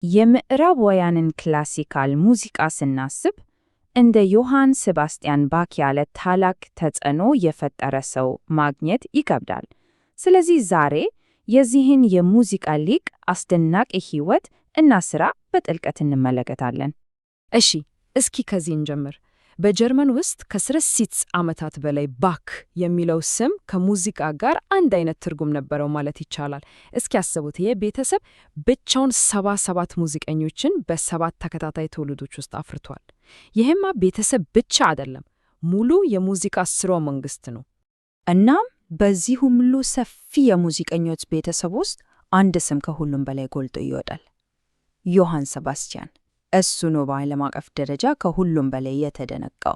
የምዕራባውያንን ክላሲካል ሙዚቃ ስናስብ እንደ ዮሐን ሴባስቲያን ባክ ያለ ታላቅ ተጽዕኖ የፈጠረ ሰው ማግኘት ይከብዳል። ስለዚህ ዛሬ የዚህን የሙዚቃ ሊቅ አስደናቂ ሕይወት እና ሥራ በጥልቀት እንመለከታለን። እሺ፣ እስኪ ከዚህ እንጀምር። በጀርመን ውስጥ ከ60 ዓመታት በላይ ባክ የሚለው ስም ከሙዚቃ ጋር አንድ አይነት ትርጉም ነበረው ማለት ይቻላል። እስኪ ያስቡት፣ ይህ ቤተሰብ ብቻውን 77 ሙዚቀኞችን በ7 ተከታታይ ትውልዶች ውስጥ አፍርቷል። ይህማ ቤተሰብ ብቻ አይደለም፣ ሙሉ የሙዚቃ ስርወ መንግስት ነው። እናም በዚህ ሁሉ ሰፊ የሙዚቀኞች ቤተሰብ ውስጥ አንድ ስም ከሁሉም በላይ ጎልቶ ይወጣል፤ ዮሐን ሴባስቲያን። እሱ ነው በዓለም አቀፍ ደረጃ ከሁሉም በላይ የተደነቀው።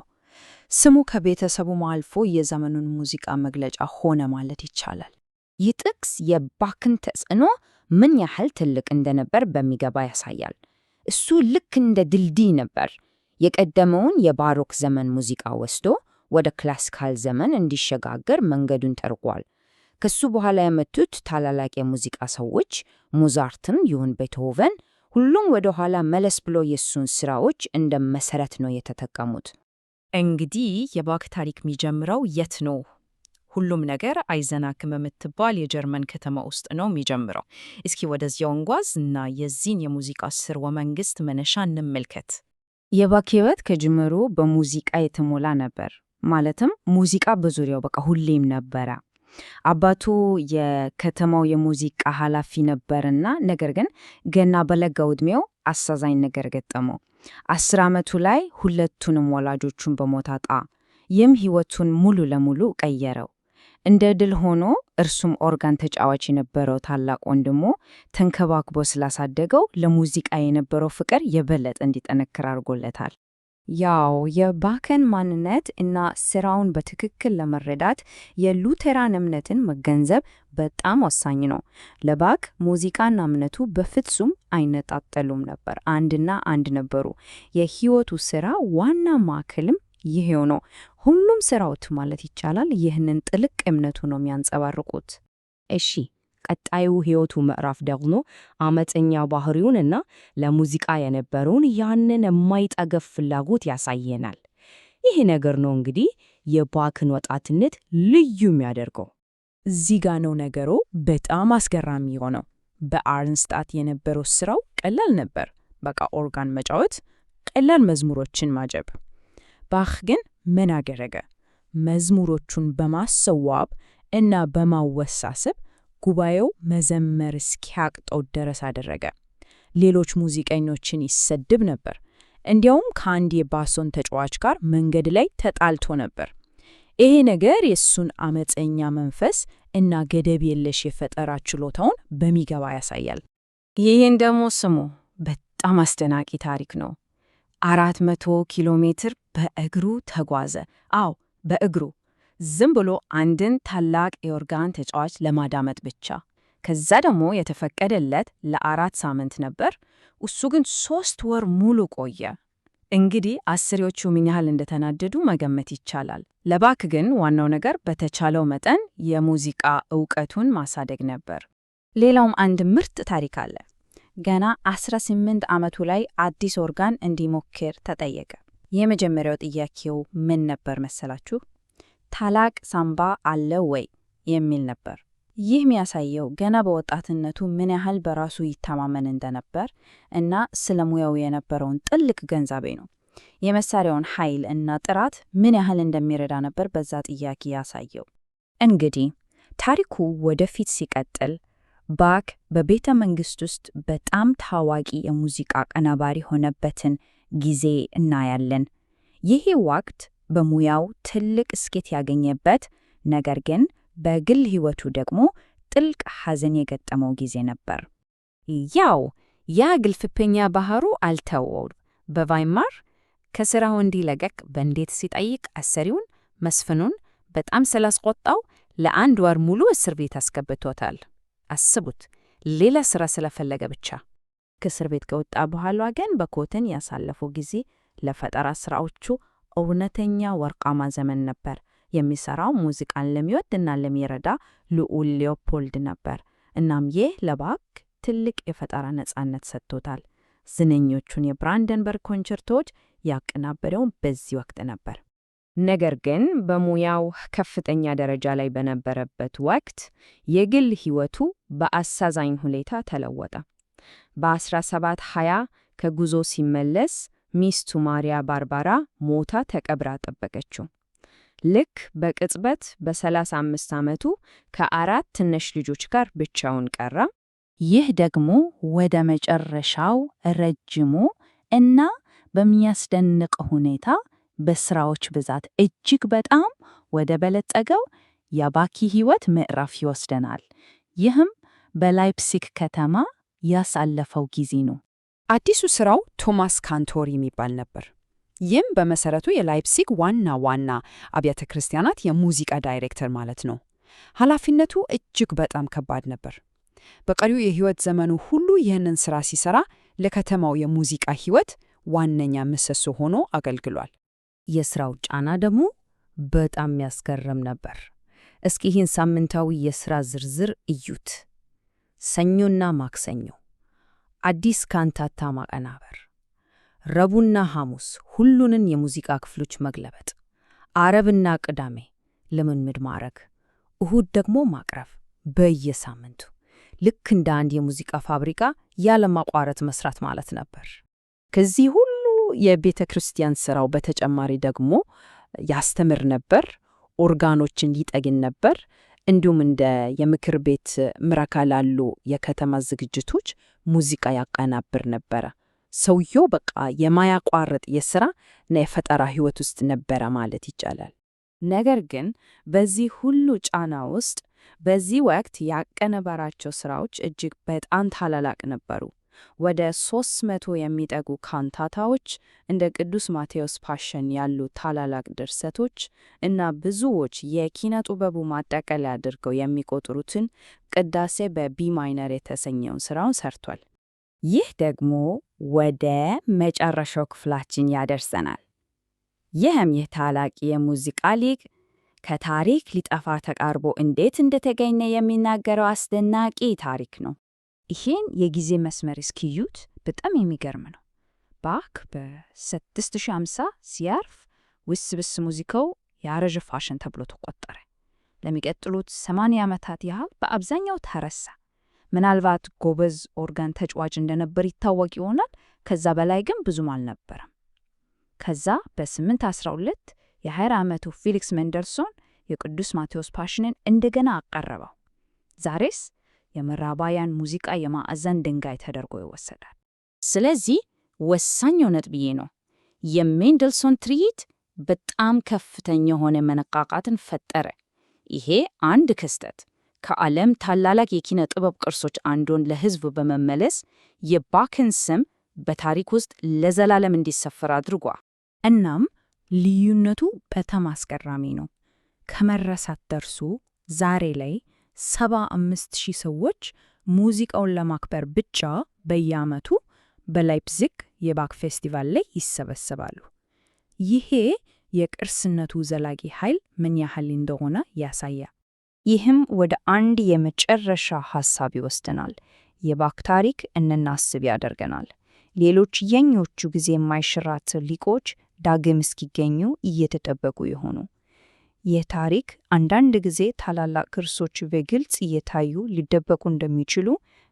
ስሙ ከቤተሰቡም አልፎ የዘመኑን ሙዚቃ መግለጫ ሆነ ማለት ይቻላል። ይህ ጥቅስ የባክን ተጽዕኖ ምን ያህል ትልቅ እንደነበር በሚገባ ያሳያል። እሱ ልክ እንደ ድልድይ ነበር። የቀደመውን የባሮክ ዘመን ሙዚቃ ወስዶ ወደ ክላሲካል ዘመን እንዲሸጋገር መንገዱን ጠርጓል። ከሱ በኋላ የመጡት ታላላቅ የሙዚቃ ሰዎች ሞዛርትም ይሁን ቤትሆቨን ሁሉም ወደ ኋላ መለስ ብሎ የሱን ሥራዎች እንደ መሠረት ነው የተጠቀሙት። እንግዲህ የባክ ታሪክ የሚጀምረው የት ነው? ሁሉም ነገር አይዘናክም የምትባል የጀርመን ከተማ ውስጥ ነው የሚጀምረው። እስኪ ወደዚያው እንጓዝ እና የዚህን የሙዚቃ ስርወ መንግስት መነሻ እንመልከት። የባክ ሕይወት ከጅምሩ በሙዚቃ የተሞላ ነበር። ማለትም ሙዚቃ በዙሪያው በቃ ሁሌም ነበረ። አባቱ የከተማው የሙዚቃ ኃላፊ ነበርና ነገር ግን ገና በለጋው ዕድሜው አሳዛኝ ነገር ገጠመው። 10 ዓመቱ ላይ ሁለቱንም ወላጆቹን በሞት አጣ። ይህም ሕይወቱን ሙሉ ለሙሉ ቀየረው። እንደ ድል ሆኖ እርሱም ኦርጋን ተጫዋች የነበረው ታላቅ ወንድሙ ተንከባክቦ ስላሳደገው ለሙዚቃ የነበረው ፍቅር የበለጠ እንዲጠነክር አድርጎለታል። ያው የባክን ማንነት እና ሥራውን በትክክል ለመረዳት የሉቴራን እምነትን መገንዘብ በጣም ወሳኝ ነው። ለባክ ሙዚቃና እምነቱ በፍጹም አይነጣጠሉም ነበር፣ አንድና አንድ ነበሩ። የሕይወቱ ሥራ ዋና ማዕከልም ይሄው ነው። ሁሉም ሥራዎቹ ማለት ይቻላል ይህንን ጥልቅ እምነቱ ነው የሚያንጸባርቁት። እሺ፣ ቀጣዩ ሕይወቱ ምዕራፍ ደግሞ አመፀኛ ባህሪውንና ለሙዚቃ የነበረውን ያንን የማይጠገብ ፍላጎት ያሳየናል። ይህ ነገር ነው እንግዲህ የባክን ወጣትነት ልዩ የሚያደርገው። እዚህ ጋ ነው ነገሩ በጣም አስገራሚ የሆነው። በአርንስጣት የነበረው ሥራው ቀላል ነበር፣ በቃ ኦርጋን መጫወት፣ ቀላል መዝሙሮችን ማጀብ። ባክ ግን ምን አደረገ? መዝሙሮቹን በማሰዋብ እና በማወሳሰብ ጉባኤው መዘመር እስኪያቅተው ድረስ አደረገ። ሌሎች ሙዚቀኞችን ይሰድብ ነበር። እንዲያውም ከአንድ የባሶን ተጫዋች ጋር መንገድ ላይ ተጣልቶ ነበር። ይሄ ነገር የእሱን አመፀኛ መንፈስ እና ገደብ የለሽ የፈጠራ ችሎታውን በሚገባ ያሳያል። ይህን ደግሞ ስሙ፣ በጣም አስደናቂ ታሪክ ነው። 400 ኪሎ ሜትር በእግሩ ተጓዘ። አዎ በእግሩ፣ ዝም ብሎ አንድን ታላቅ የኦርጋን ተጫዋች ለማዳመጥ ብቻ። ከዛ ደግሞ የተፈቀደለት ለ4 ሳምንት ነበር። እሱ ግን 3 ወር ሙሉ ቆየ። እንግዲህ አስሪዎቹ ምን ያህል እንደተናደዱ መገመት ይቻላል። ለባክ ግን ዋናው ነገር በተቻለው መጠን የሙዚቃ ዕውቀቱን ማሳደግ ነበር። ሌላውም አንድ ምርጥ ታሪክ አለ። ገና 18 ዓመቱ ላይ አዲስ ኦርጋን እንዲሞክር ተጠየቀ። የመጀመሪያው ጥያቄው ምን ነበር መሰላችሁ? ታላቅ ሳምባ አለ ወይ የሚል ነበር። ይህ የሚያሳየው ገና በወጣትነቱ ምን ያህል በራሱ ይተማመን እንደነበር እና ስለ ሙያው የነበረውን ጥልቅ ግንዛቤ ነው። የመሳሪያውን ኃይል እና ጥራት ምን ያህል እንደሚረዳ ነበር በዛ ጥያቄ ያሳየው። እንግዲህ ታሪኩ ወደፊት ሲቀጥል ባክ በቤተ መንግሥት ውስጥ በጣም ታዋቂ የሙዚቃ አቀናባሪ ሆነበትን ጊዜ እናያለን። ይሄ ወቅት በሙያው ትልቅ ስኬት ያገኘበት፣ ነገር ግን በግል ሕይወቱ ደግሞ ጥልቅ ሐዘን የገጠመው ጊዜ ነበር። ያው ያ ግልፍተኛ ባህሩ አልተወው። በቫይማር ከሥራው እንዲለቀቅ በእንዴት ሲጠይቅ አሰሪውን መስፍኑን በጣም ስላስቆጣው ለ1 ወር ሙሉ እስር ቤት አስገብቶታል። አስቡት፣ ሌላ ሥራ ስለፈለገ ብቻ። ከእስር ቤት ከወጣ በኋላ ግን በኮተን ያሳለፈው ጊዜ ለፈጠራ ሥራዎቹ እውነተኛ ወርቃማ ዘመን ነበር። የሚሰራው ሙዚቃን ለሚወድና ለሚረዳ ልዑል ሊዮፖልድ ነበር። እናም ይህ ለባክ ትልቅ የፈጠራ ነጻነት ሰጥቶታል። ዝነኞቹን የብራንደንበርግ ኮንቸርቶች ያቀናበረው በዚህ ወቅት ነበር። ነገር ግን በሙያው ከፍተኛ ደረጃ ላይ በነበረበት ወቅት የግል ሕይወቱ በአሳዛኝ ሁኔታ ተለወጠ። በ1720 ከጉዞ ሲመለስ ሚስቱ ማሪያ ባርባራ ሞታ ተቀብራ ጠበቀችው። ልክ በቅጽበት በ35 ዓመቱ ከ4 ትንሽ ልጆች ጋር ብቻውን ቀረ። ይህ ደግሞ ወደ መጨረሻው ረጅሙ እና በሚያስደንቅ ሁኔታ በስራዎች ብዛት እጅግ በጣም ወደ በለጸገው የባኪ ሕይወት ምዕራፍ ይወስደናል። ይህም በላይፕሲግ ከተማ ያሳለፈው ጊዜ ነው። አዲሱ ስራው ቶማስ ካንቶር የሚባል ነበር። ይህም በመሰረቱ የላይፕሲግ ዋና አብያተ ክርስቲያናት የሙዚቃ ዳይሬክተር ማለት ነው። ኃላፊነቱ እጅግ በጣም ከባድ ነበር። በቀሪው የሕይወት ዘመኑ ሁሉ ይህንን ሥራ ሲሰራ ለከተማው የሙዚቃ ሕይወት ዋነኛ ምሰሶ ሆኖ አገልግሏል። የሥራው ጫና ደግሞ በጣም ያስገርም ነበር። እስኪ ይህን ሳምንታዊ የሥራ ዝርዝር እዩት። ሰኞና ማክሰኞ አዲስ ካንታታ ማቀናበር፣ ረቡዕና ሐሙስ ሁሉንን የሙዚቃ ክፍሎች መግለበጥ፣ ዓርብና ቅዳሜ ልምምድ ማድረግ፣ እሁድ ደግሞ ማቅረብ። በየሳምንቱ ልክ እንደ አንድ የሙዚቃ ፋብሪካ ያለማቋረጥ መስራት ማለት ነበር። ከዚህ ሁሉ የቤተ ክርስቲያን ሥራው በተጨማሪ ደግሞ ያስተምር ነበር፣ ኦርጋኖችን ይጠግን ነበር፣ እንዲሁም እንደ የምክር ቤት ምረቃ ላሉ የከተማ ዝግጅቶች ሙዚቃ ያቀናብር ነበረ። ሰውየው በቃ የማያቋርጥ የሥራ እና የፈጠራ ሕይወት ውስጥ ነበረ ማለት ይቻላል። ነገር ግን በዚህ ሁሉ ጫና ውስጥ በዚህ ወቅት ያቀናበራቸው ሥራዎች እጅግ በጣም ታላላቅ ነበሩ። ወደ 300 የሚጠጉ ካንታታዎች፣ እንደ ቅዱስ ማቴዎስ ፓሽን ያሉ ታላላቅ ድርሰቶች እና ብዙዎች የኪነ ጥበቡ ማጠቃለያ አድርገው የሚቆጥሩትን ቅዳሴ በቢ ማይነር የተሰኘውን ሥራውን ሰርቷል። ይህ ደግሞ ወደ መጨረሻው ክፍላችን ያደርሰናል። ይህም ይህ ታላቅ የሙዚቃ ሊቅ ከታሪክ ሊጠፋ ተቃርቦ እንዴት እንደተገኘ የሚናገረው አስደናቂ ታሪክ ነው። ይህን የጊዜ መስመር እስኪዩት በጣም የሚገርም ነው። ባክ በ6050 ሲያርፍ ውስብስ ሙዚቃው ያረጀ ፋሽን ተብሎ ተቆጠረ። ለሚቀጥሉት 80 ዓመታት ያህል በአብዛኛው ተረሳ። ምናልባት ጎበዝ ኦርጋን ተጫዋች እንደነበር ይታወቅ ይሆናል። ከዛ በላይ ግን ብዙም አልነበረም። ከዛ በ812 የ20 ዓመቱ ፊሊክስ ሜንደልሶን የቅዱስ ማቴዎስ ፓሽንን እንደገና አቀረበው። ዛሬስ የምዕራባውያን ሙዚቃ የማዕዘን ድንጋይ ተደርጎ ይወሰዳል። ስለዚህ ወሳኝ ነጥብ ነው። የሜንደልሶን ትርኢት በጣም ከፍተኛ የሆነ መነቃቃትን ፈጠረ። ይሄ አንድ ክስተት ከዓለም ታላላቅ የኪነ ጥበብ ቅርሶች አንዱን ለሕዝብ በመመለስ የባክን ስም በታሪክ ውስጥ ለዘላለም እንዲሰፈር አድርጓል። እናም ልዩነቱ በጣም አስገራሚ ነው። ከመረሳት ደርሶ ዛሬ ላይ 75,000 ሰዎች ሙዚቃውን ለማክበር ብቻ በየዓመቱ በላይፕዚግ የባክ ፌስቲቫል ላይ ይሰበሰባሉ። ይሄ የቅርስነቱ ዘላቂ ኃይል ምን ያህል እንደሆነ ያሳያል። ይህም ወደ አንድ የመጨረሻ ሐሳብ ይወስደናል። የባክ ታሪክ እንናስብ ያደርገናል። ሌሎች የኞቹ ጊዜ የማይሽራት ሊቆች ዳግም እስኪገኙ እየተጠበቁ ይሆኑ። ይህ ታሪክ አንዳንድ ጊዜ ታላላቅ ቅርሶች በግልጽ እየታዩ ሊደበቁ እንደሚችሉ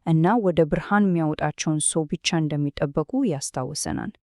እና ወደ ብርሃን የሚያወጣቸውን ሰው ብቻ እንደሚጠበቁ ያስታውሰናል።